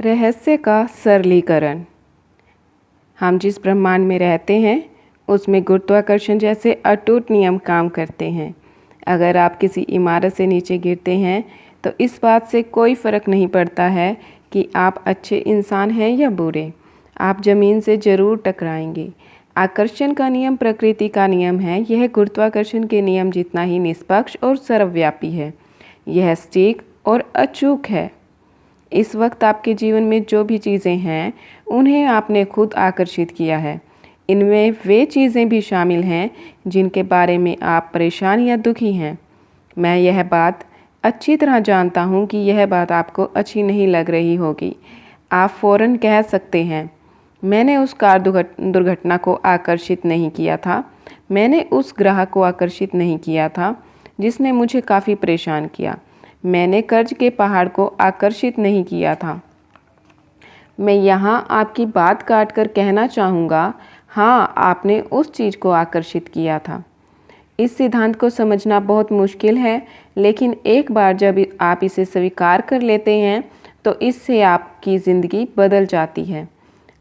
रहस्य का सरलीकरण। हम जिस ब्रह्मांड में रहते हैं उसमें गुरुत्वाकर्षण जैसे अटूट नियम काम करते हैं। अगर आप किसी इमारत से नीचे गिरते हैं तो इस बात से कोई फ़र्क नहीं पड़ता है कि आप अच्छे इंसान हैं या बुरे, आप ज़मीन से ज़रूर टकराएंगे। आकर्षण का नियम प्रकृति का नियम है। यह गुरुत्वाकर्षण के नियम जितना ही निष्पक्ष और सर्वव्यापी है। यह सटीक और अचूक है। इस वक्त आपके जीवन में जो भी चीज़ें हैं उन्हें आपने खुद आकर्षित किया है। इनमें वे चीज़ें भी शामिल हैं जिनके बारे में आप परेशान या दुखी हैं। मैं यह बात अच्छी तरह जानता हूँ कि यह बात आपको अच्छी नहीं लग रही होगी। आप फ़ौरन कह सकते हैं, मैंने उस कार दुर्घटना को आकर्षित नहीं किया था, मैंने उस ग्राहक को आकर्षित नहीं किया था जिसने मुझे काफ़ी परेशान किया, मैंने कर्ज के पहाड़ को आकर्षित नहीं किया था। मैं यहाँ आपकी बात काट कर कहना चाहूँगा, हाँ, आपने उस चीज़ को आकर्षित किया था। इस सिद्धांत को समझना बहुत मुश्किल है, लेकिन एक बार जब आप इसे स्वीकार कर लेते हैं तो इससे आपकी ज़िंदगी बदल जाती है।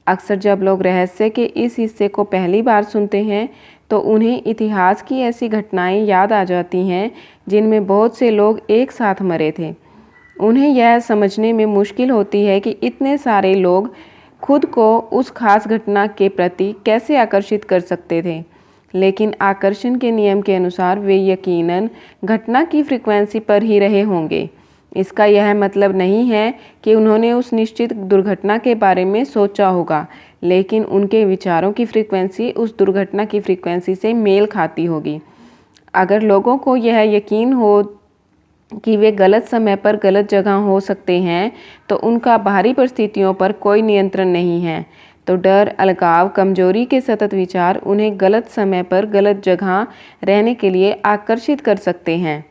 अक्सर जब लोग रहस्य के इस हिस्से को पहली बार सुनते हैं तो उन्हें इतिहास की ऐसी घटनाएं याद आ जाती हैं जिनमें बहुत से लोग एक साथ मरे थे। उन्हें यह समझने में मुश्किल होती है कि इतने सारे लोग खुद को उस खास घटना के प्रति कैसे आकर्षित कर सकते थे। लेकिन आकर्षण के नियम के अनुसार वे यकीनन घटना की फ्रीक्वेंसी पर ही रहे होंगे। इसका यह मतलब नहीं है कि उन्होंने उस निश्चित दुर्घटना के बारे में सोचा होगा, लेकिन उनके विचारों की फ्रीक्वेंसी उस दुर्घटना की फ्रीक्वेंसी से मेल खाती होगी। अगर लोगों को यह यकीन हो कि वे गलत समय पर गलत जगह हो सकते हैं तो उनका बाहरी परिस्थितियों पर कोई नियंत्रण नहीं है। तो डर, अलगाव, कमजोरी के सतत विचार उन्हें गलत समय पर गलत जगह रहने के लिए आकर्षित कर सकते हैं।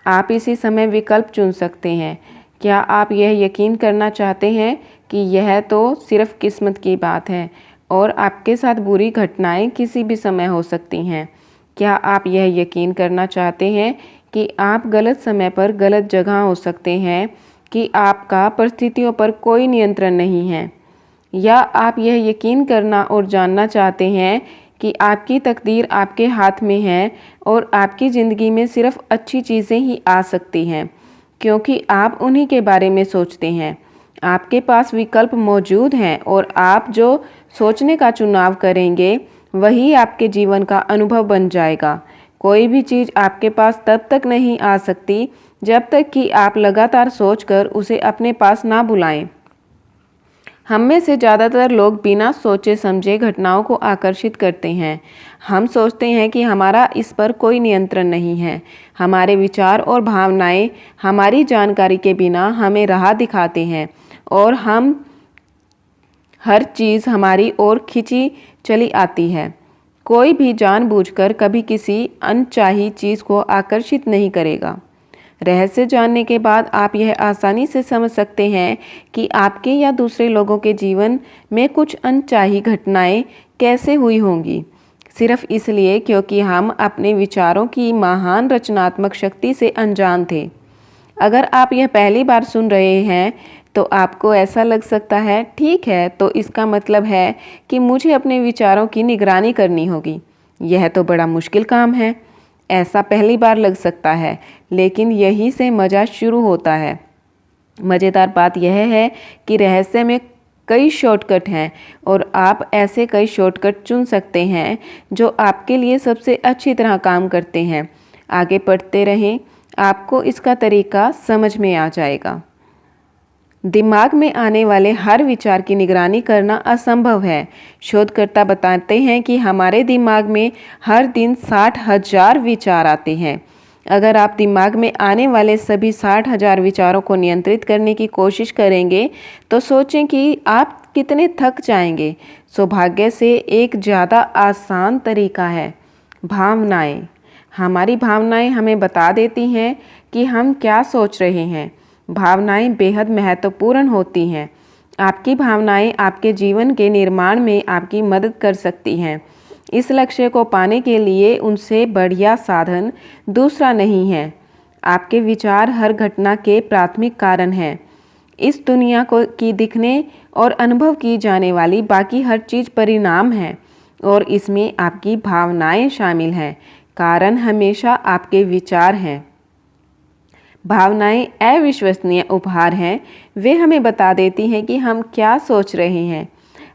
आप इसी समय विकल्प चुन सकते हैं। क्या आप यह यकीन करना चाहते हैं कि यह तो सिर्फ किस्मत की बात है और आपके साथ बुरी घटनाएं किसी भी समय हो सकती हैं? क्या आप यह यकीन करना चाहते हैं कि आप गलत समय पर गलत जगह हो सकते हैं, कि आपका परिस्थितियों पर कोई नियंत्रण नहीं है? या आप यह यकीन करना और जानना चाहते हैं कि आपकी तकदीर आपके हाथ में है और आपकी ज़िंदगी में सिर्फ अच्छी चीज़ें ही आ सकती हैं क्योंकि आप उन्हीं के बारे में सोचते हैं? आपके पास विकल्प मौजूद हैं और आप जो सोचने का चुनाव करेंगे वही आपके जीवन का अनुभव बन जाएगा। कोई भी चीज़ आपके पास तब तक नहीं आ सकती जब तक कि आप लगातार सोचकर उसे अपने पास ना बुलाएं। हम में से ज़्यादातर लोग बिना सोचे समझे घटनाओं को आकर्षित करते हैं। हम सोचते हैं कि हमारा इस पर कोई नियंत्रण नहीं है। हमारे विचार और भावनाएं हमारी जानकारी के बिना हमें राह दिखाते हैं और हम हर चीज़ हमारी ओर खींची चली आती है। कोई भी जानबूझकर कभी किसी अनचाही चीज़ को आकर्षित नहीं करेगा। रहस्य जानने के बाद आप यह आसानी से समझ सकते हैं कि आपके या दूसरे लोगों के जीवन में कुछ अनचाही घटनाएं कैसे हुई होंगी, सिर्फ इसलिए क्योंकि हम अपने विचारों की महान रचनात्मक शक्ति से अनजान थे। अगर आप यह पहली बार सुन रहे हैं तो आपको ऐसा लग सकता है, ठीक है, तो इसका मतलब है कि मुझे अपने विचारों की निगरानी करनी होगी। यह तो बड़ा मुश्किल काम है। ऐसा पहली बार लग सकता है, लेकिन यही से मज़ा शुरू होता है। मज़ेदार बात यह है कि रहस्य में कई शॉर्टकट हैं और आप ऐसे कई शॉर्टकट चुन सकते हैं जो आपके लिए सबसे अच्छी तरह काम करते हैं। आगे पढ़ते रहें, आपको इसका तरीका समझ में आ जाएगा। दिमाग में आने वाले हर विचार की निगरानी करना असंभव है। शोधकर्ता बताते हैं कि हमारे दिमाग में हर दिन 60,000 विचार आते हैं। अगर आप दिमाग में आने वाले सभी 60,000 विचारों को नियंत्रित करने की कोशिश करेंगे तो सोचें कि आप कितने थक जाएंगे। सौभाग्य से एक ज़्यादा आसान तरीका है, भावनाएं। हमारी भावनाएं हमें बता देती हैं कि हम क्या सोच रहे हैं। भावनाएं बेहद महत्वपूर्ण होती हैं। आपकी भावनाएं आपके जीवन के निर्माण में आपकी मदद कर सकती हैं। इस लक्ष्य को पाने के लिए उनसे बढ़िया साधन दूसरा नहीं है। आपके विचार हर घटना के प्राथमिक कारण हैं। इस दुनिया को की दिखने और अनुभव की जाने वाली बाकी हर चीज़ परिणाम है और इसमें आपकी भावनाएं शामिल हैं। कारण हमेशा आपके विचार हैं। भावनाएं अविश्वसनीय उपहार हैं। वे हमें बता देती हैं कि हम क्या सोच रहे हैं।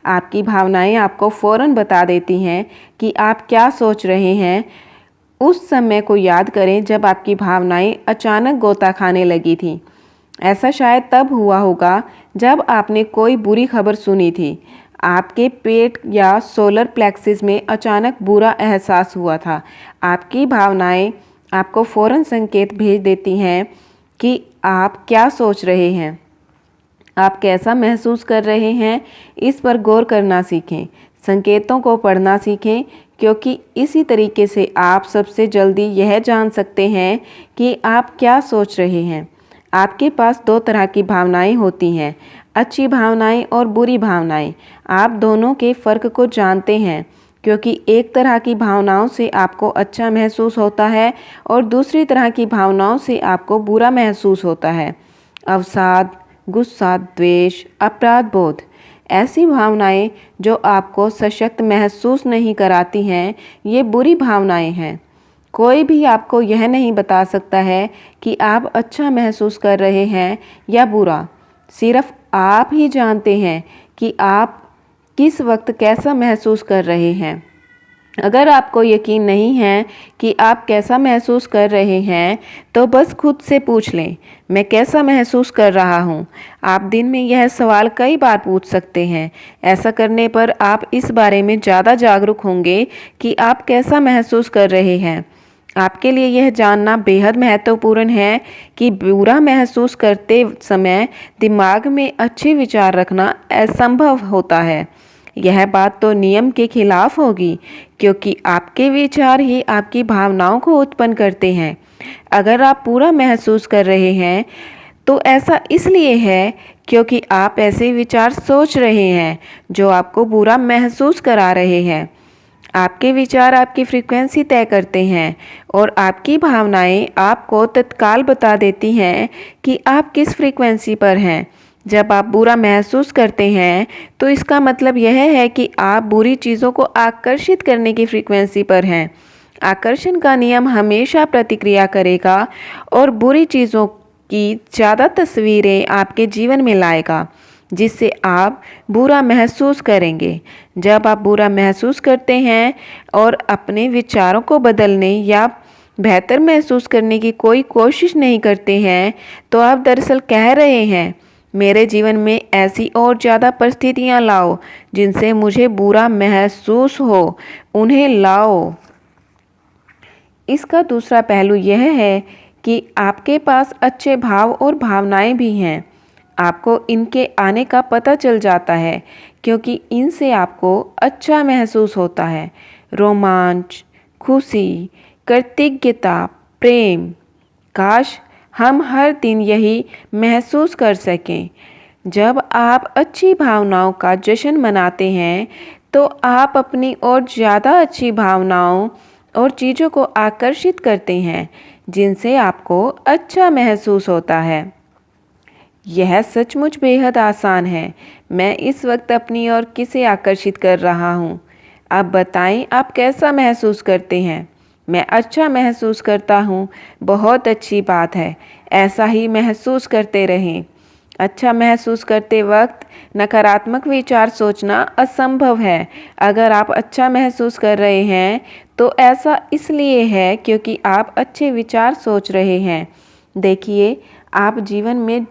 आपकी भावनाएं आपको फ़ौरन बता देती हैं कि आप क्या सोच रहे हैं। उस समय को याद करें जब आपकी भावनाएं अचानक गोता खाने लगी थीं। ऐसा शायद तब हुआ होगा जब आपने कोई बुरी खबर सुनी थी। आपके पेट या सोलर प्लेक्सिस में अचानक बुरा एहसास हुआ था। आपकी भावनाएं आपको फ़ौरन संकेत भेज देती हैं कि आप क्या सोच रहे हैं, आप कैसा महसूस कर रहे हैं। इस पर गौर करना सीखें, संकेतों को पढ़ना सीखें, क्योंकि इसी तरीके से आप सबसे जल्दी यह जान सकते हैं कि आप क्या सोच रहे हैं। आपके पास दो तरह की भावनाएं होती हैं, अच्छी भावनाएं और बुरी भावनाएं। आप दोनों के फ़र्क को जानते हैं, क्योंकि एक तरह की भावनाओं से आपको अच्छा महसूस होता है और दूसरी तरह की भावनाओं से आपको बुरा महसूस होता है। अवसाद, गुस्सा, द्वेष, अपराध बोध, ऐसी भावनाएं जो आपको सशक्त महसूस नहीं कराती हैं, ये बुरी भावनाएं हैं। कोई भी आपको यह नहीं बता सकता है कि आप अच्छा महसूस कर रहे हैं या बुरा। सिर्फ आप ही जानते हैं कि आप किस वक्त कैसा महसूस कर रहे हैं। अगर आपको यकीन नहीं है कि आप कैसा महसूस कर रहे हैं, तो बस खुद से पूछ लें, मैं कैसा महसूस कर रहा हूँ। आप दिन में यह सवाल कई बार पूछ सकते हैं। ऐसा करने पर आप इस बारे में ज़्यादा जागरूक होंगे कि आप कैसा महसूस कर रहे हैं। आपके लिए यह जानना बेहद महत्वपूर्ण है कि बुरा महसूस करते समय दिमाग में अच्छे विचार रखना असंभव होता है। यह बात तो नियम के खिलाफ होगी, क्योंकि आपके विचार ही आपकी भावनाओं को उत्पन्न करते हैं। अगर आप बुरा महसूस कर रहे हैं तो ऐसा इसलिए है क्योंकि आप ऐसे विचार सोच रहे हैं जो आपको बुरा महसूस करा रहे हैं। आपके विचार आपकी फ्रीक्वेंसी तय करते हैं और आपकी भावनाएं आपको तत्काल बता देती हैं कि आप किस फ्रीक्वेंसी पर हैं। जब आप बुरा महसूस करते हैं तो इसका मतलब यह है कि आप बुरी चीज़ों को आकर्षित करने की फ्रीक्वेंसी पर हैं। आकर्षण का नियम हमेशा प्रतिक्रिया करेगा और बुरी चीज़ों की ज़्यादा तस्वीरें आपके जीवन में लाएगा, जिससे आप बुरा महसूस करेंगे। जब आप बुरा महसूस करते हैं और अपने विचारों को बदलने या बेहतर महसूस करने की कोई कोशिश नहीं करते हैं, तो आप दरअसल कह रहे हैं, मेरे जीवन में ऐसी और ज़्यादा परिस्थितियाँ लाओ जिनसे मुझे बुरा महसूस हो, उन्हें लाओ। इसका दूसरा पहलू यह है कि आपके पास अच्छे भाव और भावनाएं भी हैं। आपको इनके आने का पता चल जाता है, क्योंकि इनसे आपको अच्छा महसूस होता है। रोमांच, खुशी, कृतज्ञता, प्रेम। काश हम हर दिन यही महसूस कर सकें। जब आप अच्छी भावनाओं का जश्न मनाते हैं तो आप अपनी और ज़्यादा अच्छी भावनाओं और चीज़ों को आकर्षित करते हैं, जिनसे आपको अच्छा महसूस होता है। यह सचमुच बेहद आसान है। मैं इस वक्त अपनी ओर किसे आकर्षित कर रहा हूँ? अब बताएं, आप कैसा महसूस करते हैं? मैं अच्छा महसूस करता हूँ। बहुत अच्छी बात है, ऐसा ही महसूस करते रहें। अच्छा महसूस करते वक्त नकारात्मक विचार सोचना असंभव है। अगर आप अच्छा महसूस कर रहे हैं तो ऐसा इसलिए है क्योंकि आप अच्छे विचार सोच रहे हैं। देखिए, आप जीवन में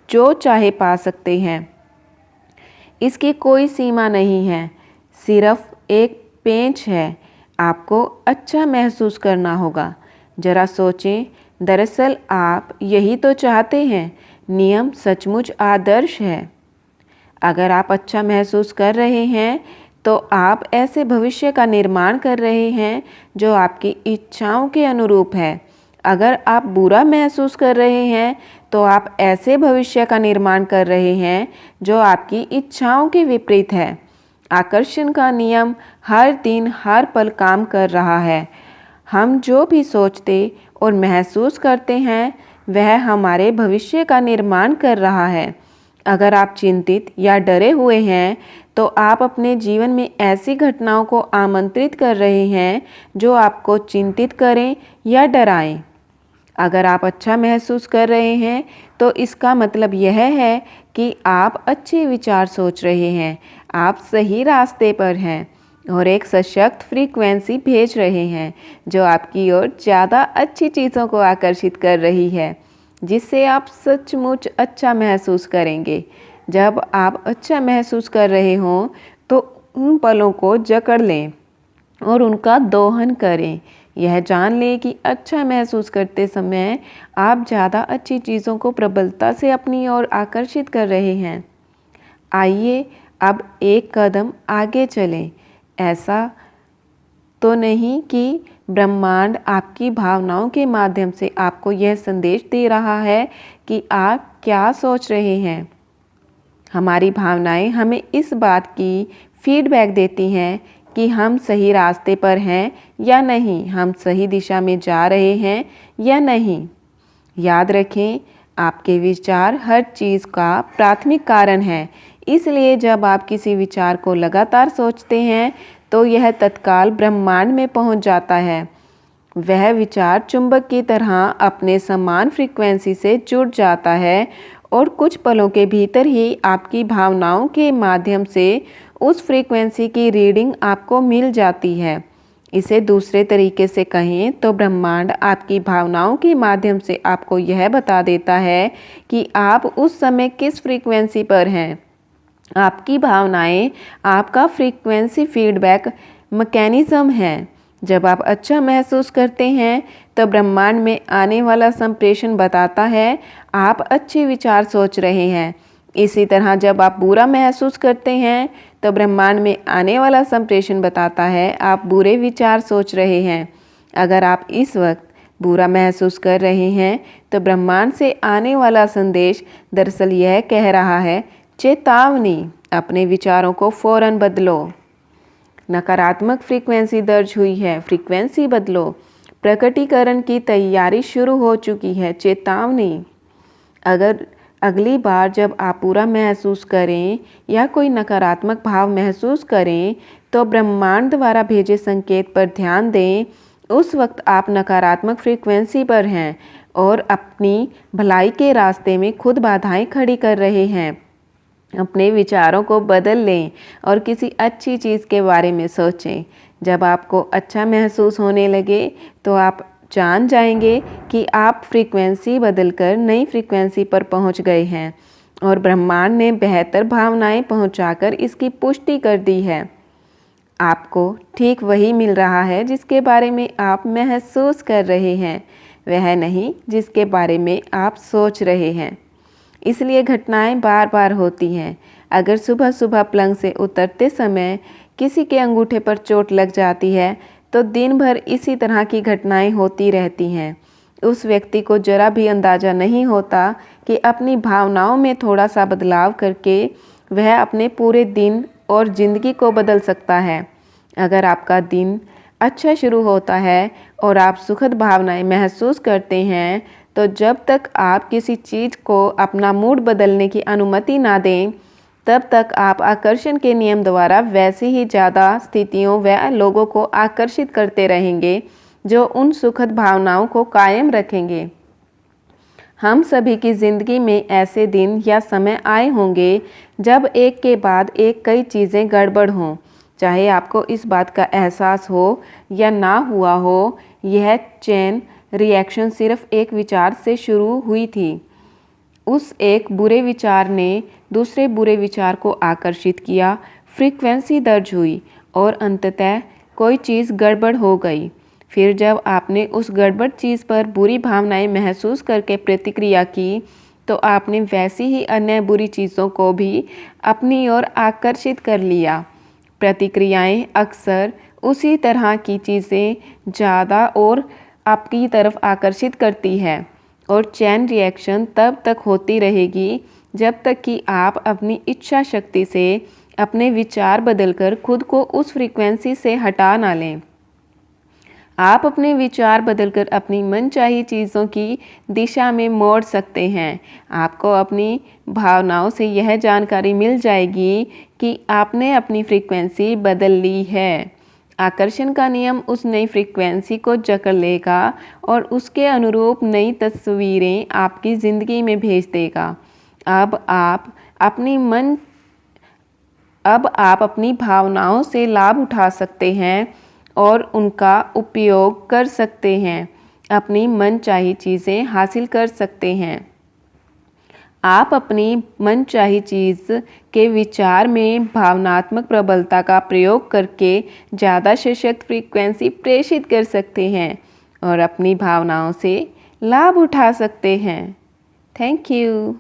जो चाहे पा सकते हैं। इसकी कोई सीमा नहीं है, सिर्फ एक पेंच है। आपको अच्छा महसूस करना होगा। जरा सोचें, दरअसल आप यही तो चाहते हैं। नियम सचमुच आदर्श है। अगर आप अच्छा महसूस कर रहे हैं तो आप ऐसे भविष्य का निर्माण कर रहे हैं जो आपकी इच्छाओं के अनुरूप है। अगर आप बुरा महसूस कर रहे हैं तो आप ऐसे भविष्य का निर्माण कर रहे हैं जो आपकी इच्छाओं के विपरीत है। आकर्षण का नियम हर दिन हर पल काम कर रहा है। हम जो भी सोचते और महसूस करते हैं वह हमारे भविष्य का निर्माण कर रहा है। अगर आप चिंतित या डरे हुए हैं तो आप अपने जीवन में ऐसी घटनाओं को आमंत्रित कर रहे हैं जो आपको चिंतित करें या डराएं। अगर आप अच्छा महसूस कर रहे हैं तो इसका मतलब यह है कि आप अच्छे विचार सोच रहे हैं, आप सही रास्ते पर हैं और एक सशक्त फ्रीक्वेंसी भेज रहे हैं जो आपकी ओर ज़्यादा अच्छी चीज़ों को आकर्षित कर रही है, जिससे आप सचमुच अच्छा महसूस करेंगे। जब आप अच्छा महसूस कर रहे हों तो उन पलों को जकड़ लें और उनका दोहन करें। यह जान लें कि अच्छा महसूस करते समय आप ज़्यादा अच्छी चीज़ों को प्रबलता से अपनी ओर आकर्षित कर रहे हैं। आइए अब एक कदम आगे चलें। ऐसा तो नहीं कि ब्रह्मांड आपकी भावनाओं के माध्यम से आपको यह संदेश दे रहा है कि आप क्या सोच रहे हैं। हमारी भावनाएं हमें इस बात की फीडबैक देती हैं कि हम सही रास्ते पर हैं या नहीं, हम सही दिशा में जा रहे हैं या नहीं। याद रखें, आपके विचार हर चीज़ का प्राथमिक कारण है, इसलिए जब आप किसी विचार को लगातार सोचते हैं तो यह तत्काल ब्रह्मांड में पहुंच जाता है। वह विचार चुंबक की तरह अपने समान फ्रीक्वेंसी से जुड़ जाता है और कुछ पलों के भीतर ही आपकी भावनाओं के माध्यम से उस फ्रीक्वेंसी की रीडिंग आपको मिल जाती है। इसे दूसरे तरीके से कहें तो ब्रह्मांड आपकी भावनाओं के माध्यम से आपको यह बता देता है कि आप उस समय किस फ्रीक्वेंसी पर हैं। आपकी भावनाएं आपका फ्रीक्वेंसी फीडबैक मैकेनिज्म है। जब आप अच्छा महसूस करते हैं तो ब्रह्मांड में आने वाला संप्रेषण बताता है आप अच्छे विचार सोच रहे हैं। इसी तरह जब आप बुरा महसूस करते हैं तो ब्रह्मांड में आने वाला संप्रेषण बताता है आप बुरे विचार सोच रहे हैं। अगर आप इस वक्त बुरा महसूस कर रहे हैं तो ब्रह्मांड से आने वाला संदेश दरअसल यह कह रहा है, चेतावनी, अपने विचारों को फौरन बदलो। नकारात्मक फ्रीक्वेंसी दर्ज हुई है, फ्रीक्वेंसी बदलो। प्रकटीकरण की तैयारी शुरू हो चुकी है, चेतावनी। अगर अगली बार जब आप बुरा महसूस करें या कोई नकारात्मक भाव महसूस करें तो ब्रह्मांड द्वारा भेजे संकेत पर ध्यान दें। उस वक्त आप नकारात्मक फ्रीक्वेंसी पर हैं और अपनी भलाई के रास्ते में खुद बाधाएं खड़ी कर रहे हैं। अपने विचारों को बदल लें और किसी अच्छी चीज़ के बारे में सोचें। जब आपको अच्छा महसूस होने लगे तो आप जान जाएंगे कि आप फ्रीक्वेंसी बदलकर नई फ्रीक्वेंसी पर पहुंच गए हैं और ब्रह्मांड ने बेहतर भावनाएं पहुंचाकर इसकी पुष्टि कर दी है। आपको ठीक वही मिल रहा है जिसके बारे में आप महसूस कर रहे हैं, वह नहीं जिसके बारे में आप सोच रहे हैं। इसलिए घटनाएं बार बार होती हैं। अगर सुबह सुबह पलंग से उतरते समय किसी के अंगूठे पर चोट लग जाती है तो दिन भर इसी तरह की घटनाएं होती रहती हैं। उस व्यक्ति को जरा भी अंदाज़ा नहीं होता कि अपनी भावनाओं में थोड़ा सा बदलाव करके वह अपने पूरे दिन और ज़िंदगी को बदल सकता है। अगर आपका दिन अच्छा शुरू होता है और आप सुखद भावनाएं महसूस करते हैं तो जब तक आप किसी चीज़ को अपना मूड बदलने की अनुमति ना दें तब तक आप आकर्षण के नियम द्वारा वैसे ही ज़्यादा स्थितियों व लोगों को आकर्षित करते रहेंगे जो उन सुखद भावनाओं को कायम रखेंगे। हम सभी की ज़िंदगी में ऐसे दिन या समय आए होंगे जब एक के बाद एक कई चीज़ें गड़बड़ हों, चाहे आपको इस बात का एहसास हो या ना हुआ हो। यह चेन रिएक्शन सिर्फ एक विचार से शुरू हुई थी। उस एक बुरे विचार ने दूसरे बुरे विचार को आकर्षित किया, फ्रीक्वेंसी दर्ज हुई और अंततः कोई चीज़ गड़बड़ हो गई। फिर जब आपने उस गड़बड़ चीज़ पर बुरी भावनाएं महसूस करके प्रतिक्रिया की तो आपने वैसी ही अन्य बुरी चीज़ों को भी अपनी ओर आकर्षित कर लिया। प्रतिक्रियाएं अक्सर उसी तरह की चीज़ें ज़्यादा और आपकी तरफ आकर्षित करती है और चैन रिएक्शन तब तक होती रहेगी जब तक कि आप अपनी इच्छा शक्ति से अपने विचार बदलकर खुद को उस फ्रीक्वेंसी से हटा ना लें। आप अपने विचार बदलकर अपनी मनचाही चीज़ों की दिशा में मोड़ सकते हैं। आपको अपनी भावनाओं से यह जानकारी मिल जाएगी कि आपने अपनी फ्रीक्वेंसी बदल ली है। आकर्षण का नियम उस नई फ्रीक्वेंसी को जकड़ लेगा और उसके अनुरूप नई तस्वीरें आपकी ज़िंदगी में भेज देगा। अब आप अपनी भावनाओं से लाभ उठा सकते हैं और उनका उपयोग कर सकते हैं, अपनी मनचाही चीज़ें हासिल कर सकते हैं। आप अपनी मनचाही चीज़ के विचार में भावनात्मक प्रबलता का प्रयोग करके ज़्यादा सशक्त फ्रीक्वेंसी प्रेषित कर सकते हैं और अपनी भावनाओं से लाभ उठा सकते हैं। Thank you.